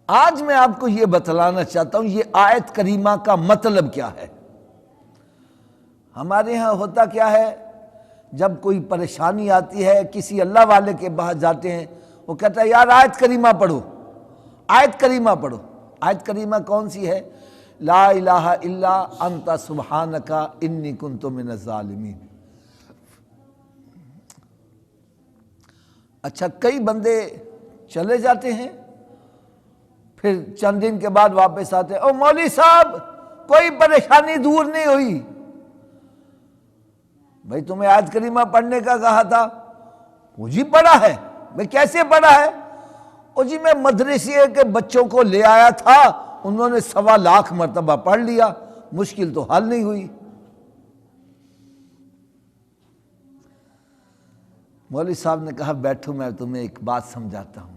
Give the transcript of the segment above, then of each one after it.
آج میں آپ کو یہ بتلانا چاہتا ہوں یہ آیت کریمہ کا مطلب کیا ہے۔ ہمارے ہاں ہوتا کیا ہے، جب کوئی پریشانی آتی ہے کسی اللہ والے کے پاس جاتے ہیں، وہ کہتا ہے یار آیت کریمہ پڑھو، آیت کریمہ پڑھو۔ آیت کریمہ کون سی ہے؟ لا الہ الا انت سبحانک انی کنت من الظالمین۔ اچھا، کئی بندے چلے جاتے ہیں، پھر چند دن کے بعد واپس آتے ہیں، او مولوی صاحب کوئی پریشانی دور نہیں ہوئی۔ بھائی تمہیں آیت کریمہ پڑھنے کا کہا تھا، وہ جی پڑھا ہے۔ بھائی کیسے پڑھا ہے؟ او جی میں مدرسے کے بچوں کو لے آیا تھا، انہوں نے 1.25 مرتبہ پڑھ لیا، مشکل تو حل نہیں ہوئی۔ مولوی صاحب نے کہا بیٹھو میں تمہیں ایک بات سمجھاتا ہوں۔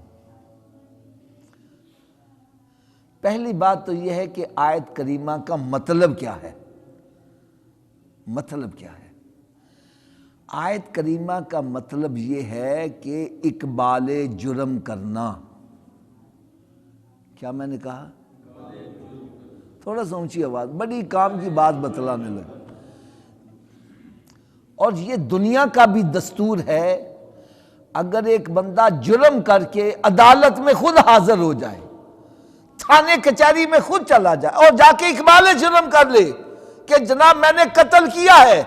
پہلی بات تو یہ ہے کہ آیت کریمہ کا مطلب کیا ہے؟ مطلب کیا ہے؟ آیت کریمہ کا مطلب یہ ہے کہ اقبال جرم کرنا۔ کیا میں نے کہا؟ تھوڑا سا اونچی آواز، بڑی کام کی بات بتلانے لگا۔ اور یہ دنیا کا بھی دستور ہے، اگر ایک بندہ جرم کر کے عدالت میں خود حاضر ہو جائے، تھانے کچہری میں خود چلا جائے اور جا کے اقبال جرم کر لے کہ جناب میں نے قتل کیا ہے،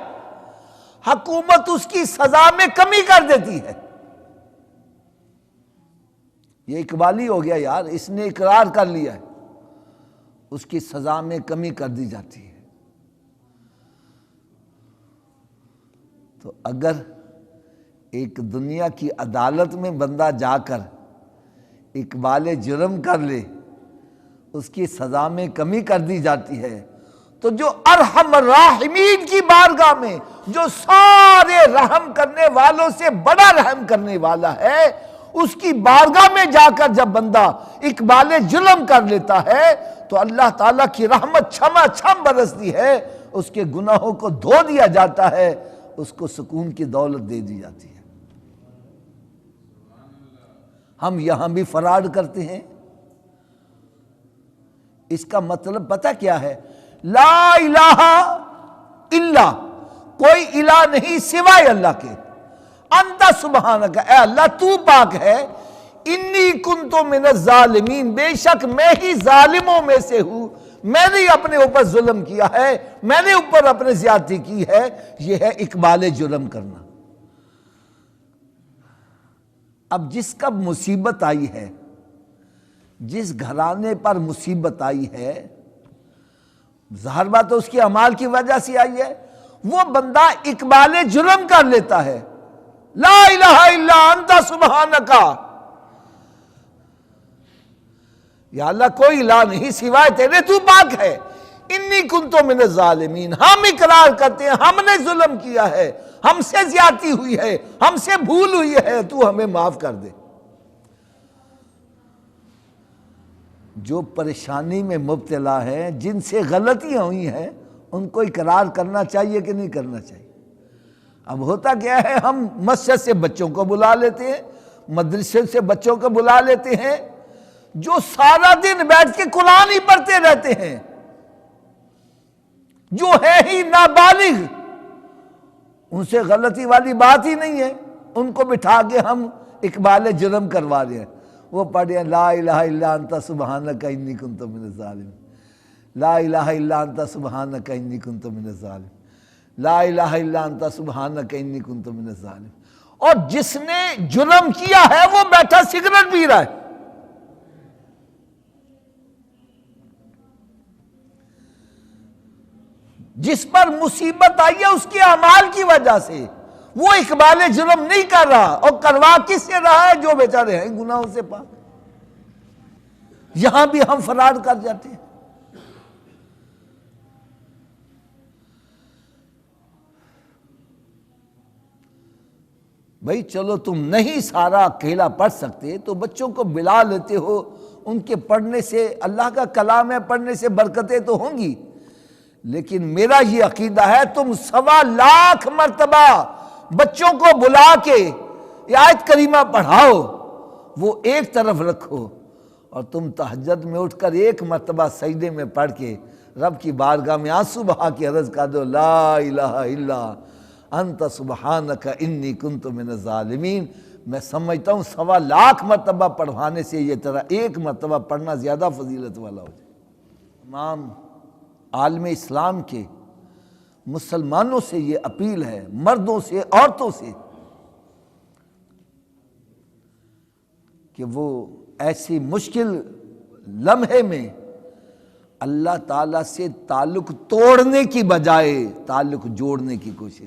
حکومت اس کی سزا میں کمی کر دیتی ہے۔ یہ اقبالی ہو گیا یار، اس نے اقرار کر لیا ہے، اس کی سزا میں کمی کر دی جاتی ہے۔ تو اگر ایک دنیا کی عدالت میں بندہ جا کر اقبال جرم کر لے، اس کی سزا میں کمی کر دی جاتی ہے، تو جو ارحم الراحمین کی بارگاہ میں، جو سارے رحم کرنے والوں سے بڑا رحم کرنے والا ہے، اس کی بارگاہ میں جا کر جب بندہ اقبال جرم کر لیتا ہے تو اللہ تعالیٰ کی رحمت چھما چھم برستی ہے، اس کے گناہوں کو دھو دیا جاتا ہے، اس کو سکون کی دولت دے دی جاتی ہے۔ ہم یہاں بھی فراڈ کرتے ہیں۔ اس کا مطلب پتہ کیا ہے؟ لا الہ الا، کوئی الہ نہیں سوائے اللہ کے، انت سبحانک، اے اللہ تو پاک ہے، انی کنت من الظالمین، بے شک میں ہی ظالموں میں سے ہوں، میں نے اپنے اوپر ظلم کیا ہے، میں نے اوپر اپنے زیادتی کی ہے۔ یہ ہے اقبال جرم کرنا۔ اب جس کا مصیبت آئی ہے، جس گھرانے پر مصیبت آئی ہے، ظاہر بات تو اس کی اعمال کی وجہ سے آئی ہے، وہ بندہ اقبال جرم کر لیتا ہے، لا الہ الا انت سبحانک، یا اللہ کوئی الہ نہیں سوائے تیرے، تو پاک ہے، انی کنت من الظالمین، ہم اقرار کرتے ہیں ہم نے ظلم کیا ہے، ہم سے زیادتی ہوئی ہے، ہم سے بھول ہوئی ہے، تو ہمیں معاف کر دے۔ جو پریشانی میں مبتلا ہیں، جن سے غلطیاں ہوئی ہیں، ان کو اقرار کرنا چاہیے کہ نہیں کرنا چاہیے؟ اب ہوتا کیا ہے، ہم مسجد سے بچوں کو بلا لیتے ہیں، مدرسے سے بچوں کو بلا لیتے ہیں، جو سارا دن بیٹھ کے قرآن ہی پڑھتے رہتے ہیں، جو ہے ہی نابالغ، ان سے غلطی والی بات ہی نہیں ہے، ان کو بٹھا کے ہم اقبال جرم کروا رہے ہیں۔ وہ پڑھیں لا الہ الا انت سبحانک انی کنت من الظالمین، لا الہ الا انت سبحانک انی کنت من الظالمین، لا الہ الا انت سبحانک انی کنت من الظالمین۔ اور جس نے جرم کیا ہے وہ بیٹھا سگریٹ پی رہا ہے۔ جس پر مصیبت آئی ہے اس کے اعمال کی وجہ سے، وہ اقبال جرم نہیں کر رہا، اور کروا کس سے رہا ہے؟ جو بیچارے ہیں گناہوں سے پاک۔ یہاں بھی ہم فراڈ کر جاتے ہیں۔ بھائی چلو تم نہیں سارا اکیلا پڑھ سکتے تو بچوں کو بلا لیتے ہو، ان کے پڑھنے سے، اللہ کا کلام ہے، پڑھنے سے برکتیں تو ہوں گی، لیکن میرا یہ عقیدہ ہے تم 1.25 مرتبہ بچوں کو بلا کے یہ آیت کریمہ پڑھاؤ، وہ ایک طرف رکھو، اور تم تہجد میں اٹھ کر ایک مرتبہ سجدے میں پڑھ کے رب کی بارگاہ میں آنسو بہا کے عرض کر دو لا الہ الا انت سبحانک انی کنت من الظالمین، میں سمجھتا ہوں 1.25 مرتبہ پڑھوانے سے یہ طرح ایک مرتبہ پڑھنا زیادہ فضیلت والا ہو جائے۔ تمام عالم اسلام کے مسلمانوں سے یہ اپیل ہے، مردوں سے عورتوں سے، کہ وہ ایسی مشکل لمحے میں اللہ تعالیٰ سے تعلق توڑنے کی بجائے تعلق جوڑنے کی کوشش